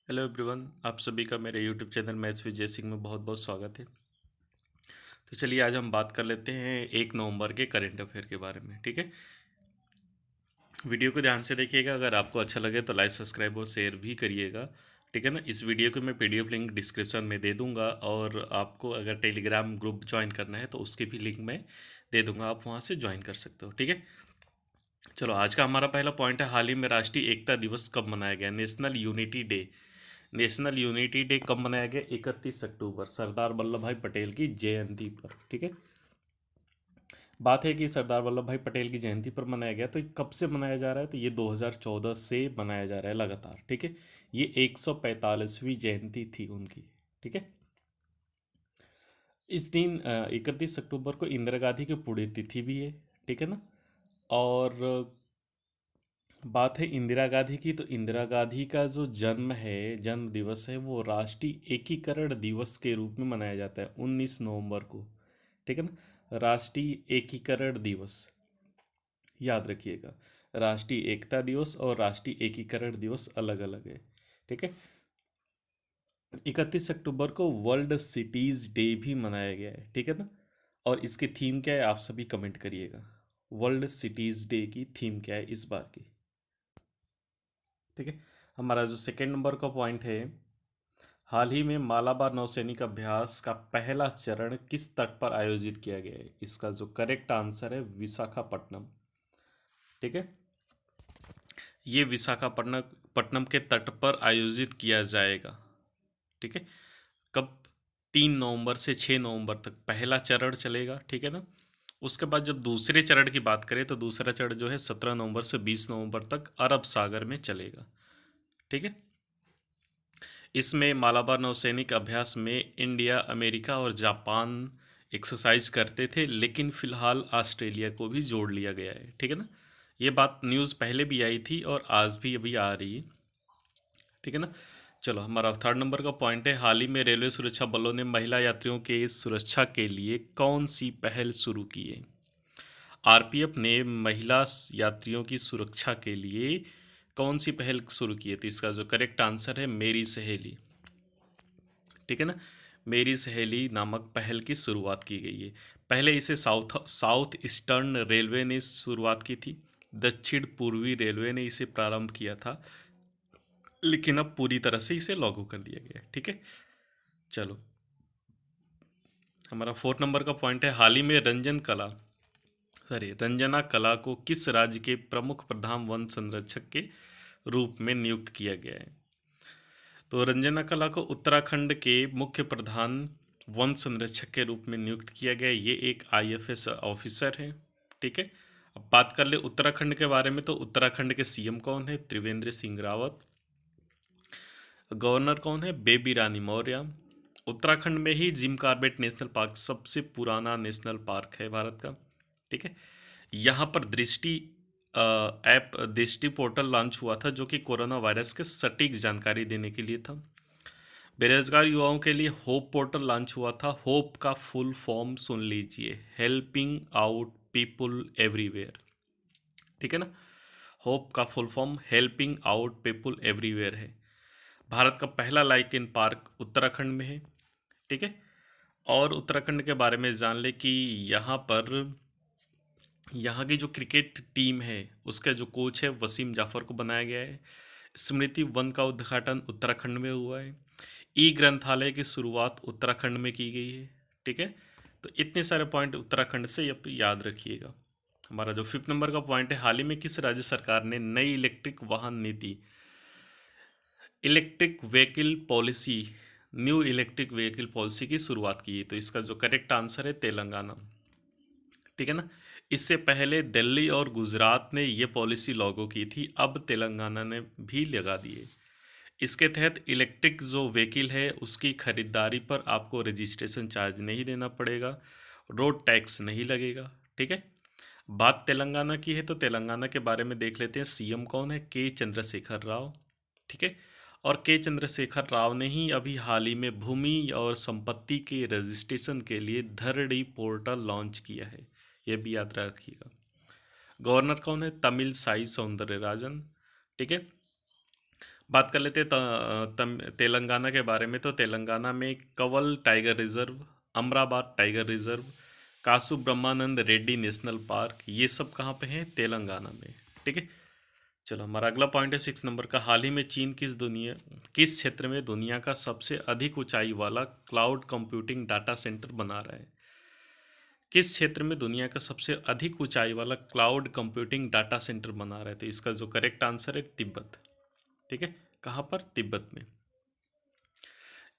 Hello everyone, आप सभी का मेरे यूट्यूब चैनल मैथ्स विद जय सिंह में बहुत बहुत स्वागत है। तो चलिए आज हम बात कर लेते हैं 1 नवंबर के करंट अफेयर के बारे में। ठीक है, वीडियो को ध्यान से देखिएगा। अगर आपको अच्छा लगे तो लाइक सब्सक्राइब और शेयर भी करिएगा। ठीक है ना। इस वीडियो को मैं पीडीएफ लिंक डिस्क्रिप्शन में दे दूंगा, और आपको अगर टेलीग्राम ग्रुप ज्वाइन करना है तो उसके भी लिंक मैं दे दूंगा, आप वहाँ से ज्वाइन कर सकते हो। ठीक है, चलो आज का हमारा पहला पॉइंट है, हाल ही में राष्ट्रीय एकता दिवस कब मनाया गया? National unity day. National unity day कब मनाया गया? 31 अक्टूबर, सरदार वल्लभ भाई पटेल की जयंती पर। ठीक है, बात है कि सरदार वल्लभ भाई पटेल की जयंती पर मनाया गया। तो ये कब से मनाया जा रहा है? तो ये 2014 से मनाया जा रहा है लगातार। ठीक है, ये 145वीं जयंती थी उनकी। ठीक है, इस दिन 31 अक्टूबर को इंदिरा गांधी की पुण्यतिथि भी है। ठीक है ना। और बात है इंदिरा गांधी की, तो इंदिरा गांधी का जो जन्म है, जन्म दिवस है, वो राष्ट्रीय एकीकरण दिवस के रूप में मनाया जाता है 19 नवंबर को। ठीक है ना, राष्ट्रीय एकीकरण दिवस, याद रखिएगा। राष्ट्रीय एकता दिवस और राष्ट्रीय एकीकरण दिवस अलग अलग है। ठीक है, 31 अक्टूबर को वर्ल्ड सिटीज डे भी मनाया गया है। ठीक है ना। और इसकी थीम क्या है, आप सभी कमेंट करिएगा। वर्ल्ड सिटीज डे की थीम क्या है इस बार की? ठीक है, हमारा जो सेकेंड नंबर का पॉइंट है, हाल ही में मालाबार नौसैनिक अभ्यास का पहला चरण किस तट पर आयोजित किया गया है? इसका जो करेक्ट आंसर है विशाखापट्टनम। ठीक है, ये विशाखापट्टनम पट्टनम के तट पर आयोजित किया जाएगा। ठीक है, कब? 3 नवंबर से 6 नवंबर तक पहला चरण चलेगा। ठीक है ना। उसके बाद जब दूसरे चरण की बात करें तो दूसरा चरण जो है 17 नवंबर से 20 नवंबर तक अरब सागर में चलेगा। ठीक है, इसमें मालाबार नौसैनिक अभ्यास में इंडिया, अमेरिका और जापान एक्सरसाइज करते थे, लेकिन फिलहाल ऑस्ट्रेलिया को भी जोड़ लिया गया है। ठीक है ना, ये बात न्यूज़ पहले भी आई थी और आज भी अभी आ रही है। ठीक है ना। चलो हमारा थर्ड नंबर का पॉइंट है, हाल ही में रेलवे सुरक्षा बलों ने महिला यात्रियों के सुरक्षा के लिए कौन सी पहल शुरू की है? आरपीएफ ने महिला यात्रियों की सुरक्षा के लिए कौन सी पहल शुरू की है? तो इसका जो करेक्ट आंसर है मेरी सहेली। ठीक है ना, मेरी सहेली नामक पहल की शुरुआत की गई है। पहले इसे साउथ साउथ ईस्टर्न रेलवे ने शुरुआत की थी, दक्षिण पूर्वी रेलवे ने इसे प्रारंभ किया था, लेकिन अब पूरी तरह से इसे लागू कर दिया गया है। ठीक है, चलो हमारा फोर्थ नंबर का पॉइंट है, हाल ही में रंजना कला को किस राज्य के प्रमुख प्रधान वन संरक्षक के रूप में नियुक्त किया गया है? तो रंजना कला को उत्तराखंड के मुख्य प्रधान वन संरक्षक के रूप में नियुक्त किया गया है। ये एक आईएफएस ऑफिसर है। ठीक है, अब बात कर ले उत्तराखंड के बारे में, तो उत्तराखंड के सीएम कौन है? त्रिवेंद्र सिंह रावत। गवर्नर कौन है? बेबी रानी मौर्य। उत्तराखंड में ही जिम कॉर्बेट नेशनल पार्क सबसे पुराना नेशनल पार्क है भारत का। ठीक है, यहाँ पर दृष्टि ऐप दृष्टि पोर्टल लॉन्च हुआ था, जो कि कोरोना वायरस के सटीक जानकारी देने के लिए था। बेरोजगार युवाओं के लिए होप पोर्टल लॉन्च हुआ था। होप का फुल फॉर्म सुन लीजिए, हेल्पिंग आउट पीपुल एवरीवेयर। ठीक है ना, होप का full form helping out people everywhere है। भारत का पहला लाइकेन पार्क उत्तराखंड में है। ठीक है, और उत्तराखंड के बारे में जान ले कि यहाँ पर यहाँ की जो क्रिकेट टीम है उसका जो कोच है वसीम जाफर को बनाया गया है। स्मृति वन का उद्घाटन उत्तराखंड में हुआ है। ई ग्रंथालय की शुरुआत उत्तराखंड में की गई है। ठीक है, तो इतने सारे पॉइंट उत्तराखंड से याद रखिएगा। हमारा जो फिफ्थ नंबर का पॉइंट है, हाल ही में किस राज्य सरकार ने नई electric vehicle policy new electric vehicle policy की शुरुआत की है? तो इसका जो करेक्ट आंसर है तेलंगाना। ठीक है ना, इससे पहले दिल्ली और गुजरात ने ये पॉलिसी लागू की थी, अब तेलंगाना ने भी लगा दी है। इसके तहत इलेक्ट्रिक जो व्हीकल है उसकी खरीदारी पर आपको रजिस्ट्रेशन चार्ज नहीं देना पड़ेगा, रोड टैक्स नहीं लगेगा। ठीक है, बात तेलंगाना की है तो तेलंगाना के बारे में देख लेते हैं। सीएम कौन है? के चंद्रशेखर राव। ठीक है, और के चंद्रशेखर राव ने ही अभी हाल ही में भूमि और संपत्ति के रजिस्ट्रेशन के लिए धरड़ी पोर्टल लॉन्च किया है, यह भी याद रखिएगा। गवर्नर कौन है? तमिल साई सौंदर्यराजन। ठीक है, बात कर लेते हैं तेलंगाना के बारे में। तो तेलंगाना में Kawal tiger reserve, Amrabad tiger reserve, Kasu Brahmananda Reddy national park, ये सब कहाँ पे हैं? तेलंगाना में। ठीक है। चलो, हमारा अगला पॉइंट है 6 नंबर का। हाल ही में चीन किस क्षेत्र में दुनिया का सबसे अधिक ऊंचाई वाला क्लाउड कंप्यूटिंग डाटा सेंटर बना रहा है? किस क्षेत्र में दुनिया का सबसे अधिक ऊंचाई वाला क्लाउड कंप्यूटिंग डाटा सेंटर बना रहा है? तो इसका जो करेक्ट आंसर है तिब्बत। ठीक है। कहाँ पर? तिब्बत में।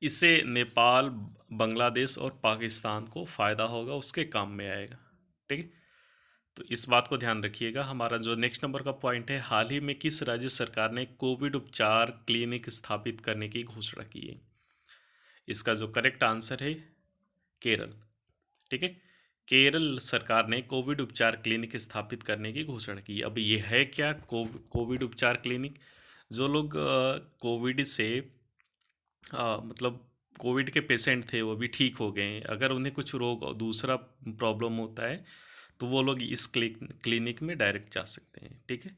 इससे नेपाल, बांग्लादेश और पाकिस्तान को फ़ायदा होगा, उसके काम में आएगा। ठीक है। तो इस बात को ध्यान रखिएगा। हमारा जो नेक्स्ट नंबर का पॉइंट है, हाल ही में किस राज्य सरकार ने कोविड उपचार क्लिनिक स्थापित करने की घोषणा की है? इसका जो करेक्ट आंसर है केरल। ठीक है। केरल सरकार ने कोविड उपचार क्लिनिक स्थापित करने की घोषणा की। अब ये है क्या कोविड उपचार क्लिनिक? जो लोग कोविड से मतलब कोविड के पेशेंट थे वो भी ठीक हो गए हैं, अगर उन्हें कुछ रोग और दूसरा प्रॉब्लम होता है तो वो लोग इस क्लिनिक में डायरेक्ट जा सकते हैं। ठीक है।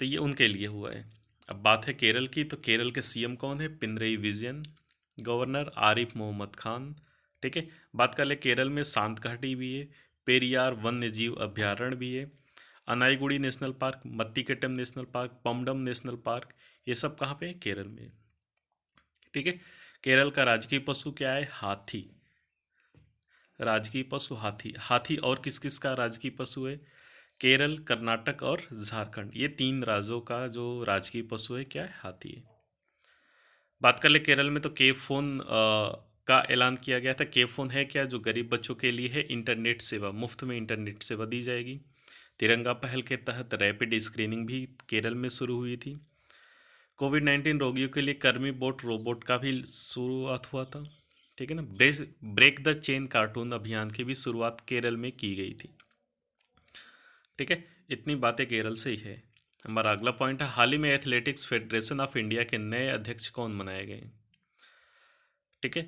तो ये उनके लिए हुआ है। अब बात है केरल की। तो केरल के सीएम कौन है? पिनरई विजयन। गवर्नर आरिफ मोहम्मद खान। ठीक है। बात कर ले, केरल में सांत घाटी भी है, पेरियार वन्य जीव अभ्यारण्य भी है, Anamudi national park, Mathikettan national park, Pambadum national park, ये सब कहाँ पे है? केरल में। ठीक है। केरल का राजकीय पशु क्या है? हाथी। राजकीय पशु हाथी। हाथी और किस किस का राजकीय पशु है? केरल, कर्नाटक और झारखंड, ये 3 राज्यों का जो राजकीय पशु है क्या है? हाथी है। बात कर ले केरल में। तो केप फोन का ऐलान किया गया था। केप फोन है क्या? जो गरीब बच्चों के लिए है इंटरनेट सेवा, मुफ्त में इंटरनेट सेवा दी जाएगी। तिरंगा पहल के तहत रैपिड स्क्रीनिंग भी केरल में शुरू हुई थी। कोविड-19 रोगियों के लिए कर्मी बोट रोबोट का भी शुरुआत हुआ था। ठीक है ना। ब्रेक द चेन कार्टून अभियान की भी शुरुआत केरल में की गई थी। ठीक है। इतनी बातें केरल से ही है। हमारा अगला पॉइंट है, हाल ही में एथलेटिक्स फेडरेशन ऑफ इंडिया के नए अध्यक्ष कौन बनाए गए? ठीक है।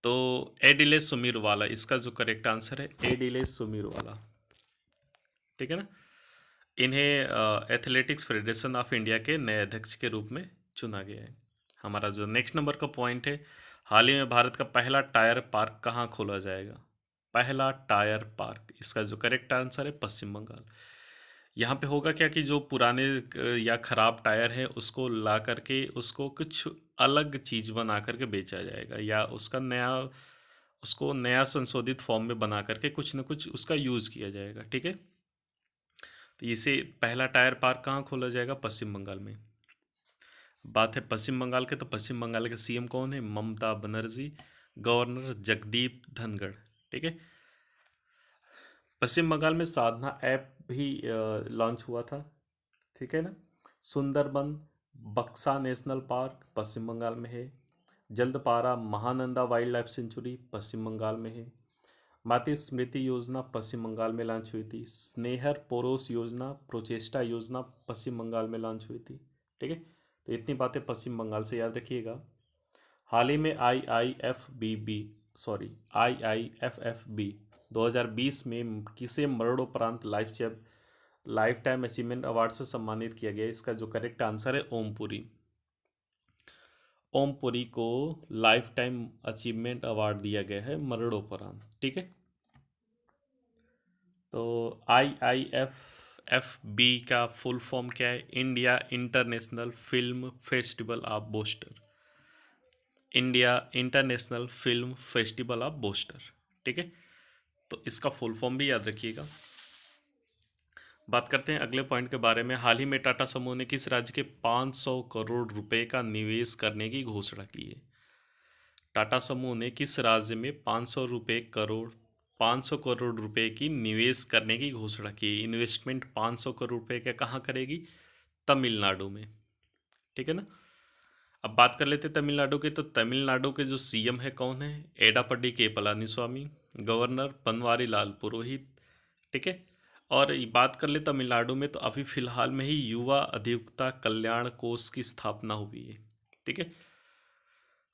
तो एडिले सुमीरवाला, इसका जो करेक्ट आंसर है एडिले सुमीरवाला। ठीक है ना। इन्हें एथलेटिक्स फेडरेशन ऑफ इंडिया के नए अध्यक्ष के रूप में चुना गया है। हमारा जो नेक्स्ट नंबर का पॉइंट है, हाल ही में भारत का पहला टायर पार्क कहाँ खोला जाएगा? पहला टायर पार्क, इसका जो करेक्ट आंसर है पश्चिम बंगाल। यहाँ पे होगा क्या कि जो पुराने या ख़राब टायर है उसको ला करके उसको कुछ अलग चीज़ बना करके बेचा जाएगा, या उसको नया संशोधित फॉर्म में बना करके कुछ ना कुछ उसका यूज़ किया जाएगा। ठीक है। तो इसे पहला टायर पार्क कहाँ खोला जाएगा? पश्चिम बंगाल में। बात है पश्चिम बंगाल के। तो पश्चिम बंगाल के सीएम कौन है? ममता बनर्जी। गवर्नर जगदीप धनखड़। ठीक है। पश्चिम बंगाल में साधना ऐप भी लॉन्च हुआ था। ठीक है ना। सुंदरबन बक्सा नेशनल पार्क पश्चिम बंगाल में है। जल्दपारा महानंदा वाइल्ड लाइफ सेंचुरी पश्चिम बंगाल में है। मातृ स्मृति योजना पश्चिम बंगाल में लॉन्च हुई थी। स्नेहर पोरोस योजना, प्रोचेस्टा योजना पश्चिम बंगाल में लॉन्च हुई थी। ठीक है। तो इतनी बातें पश्चिम बंगाल से याद रखिएगा। हाल ही में आई आई एफ एफ बी 2020 में किसे मरणोपरांत लाइफ टाइम अचीवमेंट अवार्ड से सम्मानित किया गया? इसका जो करेक्ट आंसर है ओमपुरी। ओमपुरी को लाइफ टाइम अचीवमेंट अवार्ड दिया गया है मरणोपरांत। ठीक है। तो IIFFB का फुल फॉर्म क्या है? India international film festival of booster. India international film festival of booster. ठीक है। तो इसका फुल फॉर्म भी याद रखिएगा। बात करते हैं अगले पॉइंट के बारे में। हाल ही में टाटा समूह ने किस राज्य के 500 करोड़ रुपए का निवेश करने की घोषणा की है? टाटा समूह ने किस राज्य में 500 करोड़ रुपए की निवेश करने की घोषणा की है? इन्वेस्टमेंट 500 करोड़ रुपए का कहाँ करेगी? तमिलनाडु में। ठीक है ना। अब बात कर लेते हैं तमिलनाडु के। तो तमिलनाडु के जो सीएम है कौन है? एडापड्डी के पलानीस्वामी। गवर्नर बनवारी लाल पुरोहित। ठीक है। और ये बात कर ले तमिलनाडु में, तो अभी फिलहाल में ही युवा अधिवक्ता कल्याण कोष की स्थापना हुई है। ठीक है।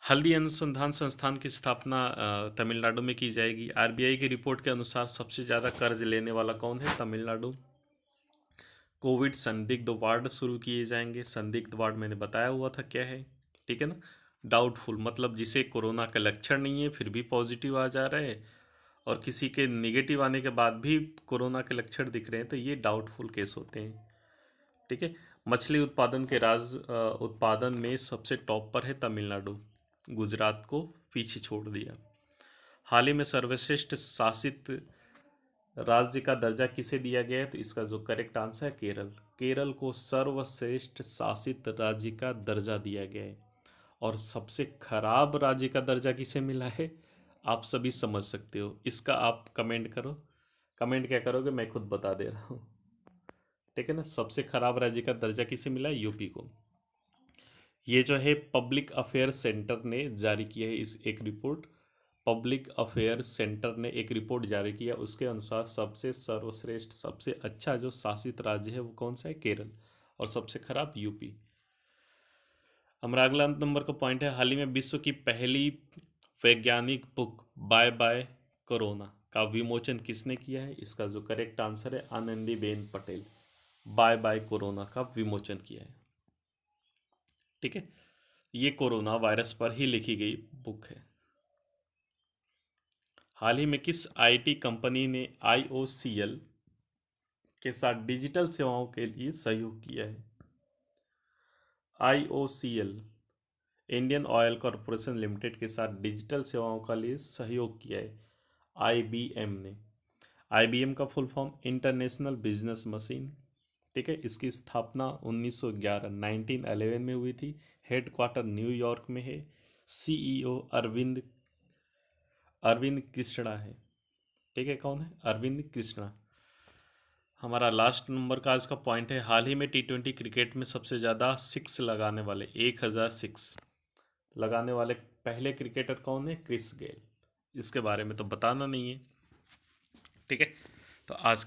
हल्दी अनुसंधान संस्थान की स्थापना तमिलनाडु में की जाएगी। आरबीआई की रिपोर्ट के अनुसार सबसे ज़्यादा कर्ज लेने वाला कौन है? तमिलनाडु। कोविड संदिग्ध वार्ड शुरू किए जाएंगे। संदिग्ध वार्ड मैंने बताया हुआ था क्या है, ठीक है ना। डाउटफुल मतलब जिसे कोरोना का लक्षण नहीं है फिर भी पॉजिटिव आ जा रहा है, और किसी के निगेटिव आने के बाद भी कोरोना के लक्षण दिख रहे हैं, तो ये डाउटफुल केस होते हैं, ठीक है। मछली उत्पादन के उत्पादन में सबसे टॉप पर है तमिलनाडु, गुजरात को पीछे छोड़ दिया। हाल ही में सर्वश्रेष्ठ शासित राज्य का दर्जा किसे दिया गया है, तो इसका जो करेक्ट आंसर है केरल। केरल को सर्वश्रेष्ठ शासित राज्य का दर्जा दिया गया है। और सबसे खराब राज्य का दर्जा किसे मिला है, आप सभी समझ सकते हो। इसका आप कमेंट करो। कमेंट क्या करोगे, मैं खुद बता दे रहा हूँ, ठीक है ना। सबसे खराब राज्य का दर्जा किसे मिला है, यूपी को। ये जो है पब्लिक अफेयर सेंटर ने जारी किया है इस एक रिपोर्ट। पब्लिक अफेयर सेंटर ने एक रिपोर्ट जारी किया, उसके अनुसार सबसे सर्वश्रेष्ठ सबसे अच्छा जो शासित राज्य है वो कौन सा है, केरल, और सबसे खराब यूपी। हमारा अगला नंबर का पॉइंट है, हाल ही में विश्व की पहली वैज्ञानिक बुक बाय बाय कोरोना का विमोचन किसने किया है, इसका जो करेक्ट आंसर है Anandiben Patel. Bye Bye Corona का विमोचन किया है, ठीक है। ये कोरोना वायरस पर ही लिखी गई बुक है। हाल ही में किस आईटी कंपनी ने आईओसीएल के साथ डिजिटल सेवाओं के लिए सहयोग किया है। IOCL Indian oil corporation limited के साथ डिजिटल सेवाओं का लिए सहयोग किया है आईबीएम ने। आईबीएम का full form international business machine, ठीक है। इसकी स्थापना 1911 1911 में हुई थी। हेडक्वार्टर न्यूयॉर्क में है। सीईओ अरविंद अरविंद कृष्णा है, ठीक है। कौन है, अरविंद कृष्णा। हमारा लास्ट नंबर का आज का पॉइंट है, हाल ही में टी20 क्रिकेट में सबसे ज़्यादा सिक्स लगाने वाले 1000 सिक्स लगाने वाले पहले क्रिकेटर कौन है, क्रिस गेल। इसके बारे में तो बताना नहीं है, ठीक है। तो आज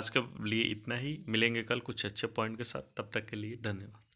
के लिए इतना ही। मिलेंगे कल कुछ अच्छे पॉइंट के साथ, तब तक के लिए धन्यवाद।